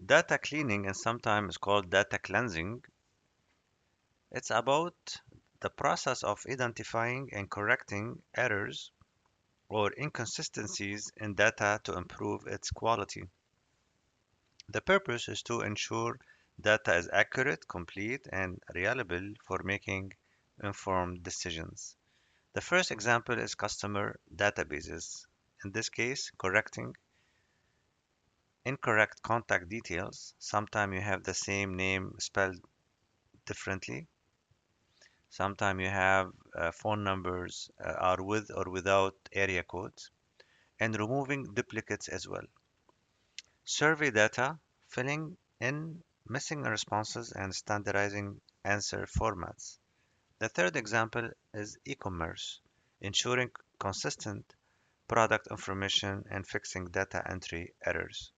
Data cleaning, and sometimes called data cleansing, it's about the process of identifying and correcting errors or inconsistencies in data to improve its quality. The purpose is to ensure data is accurate, complete, and reliable for making informed decisions. The first example is customer databases. In this case, correcting incorrect contact details. Sometimes you have the same name spelled differently. Sometimes you have phone numbers are with or without area codes, and removing duplicates as well. Survey data, filling in missing responses and standardizing answer formats. The third example is e-commerce, ensuring consistent product information and fixing data entry errors.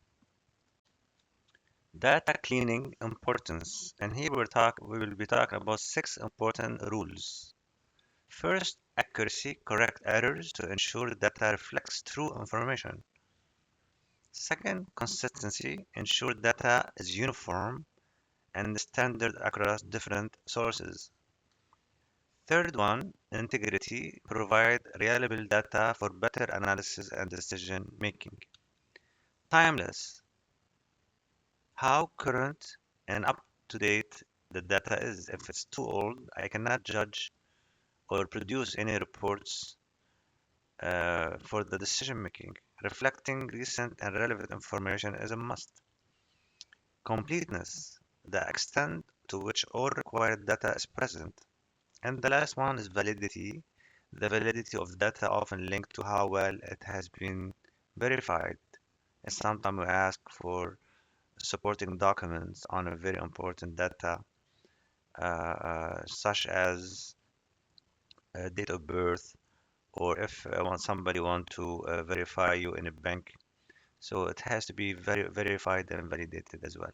Data cleaning importance, and here we will be talking about six important rules. First, accuracy, correct errors to ensure data reflects true information. Second, consistency, ensure data is uniform and standard across different sources. Third one, integrity, provide reliable data for better analysis and decision making. Timeless, how current and up to date the data is. If it's too old, I cannot judge or produce any reports for the decision making. Reflecting recent and relevant information is a must. Completeness, the extent to which all required data is present. And the last one is validity, the validity of data often linked to how well it has been verified. And sometimes we ask for supporting documents on a very important data, such as date of birth, or if want somebody want to verify you in a bank. So it has to be verified and validated as well.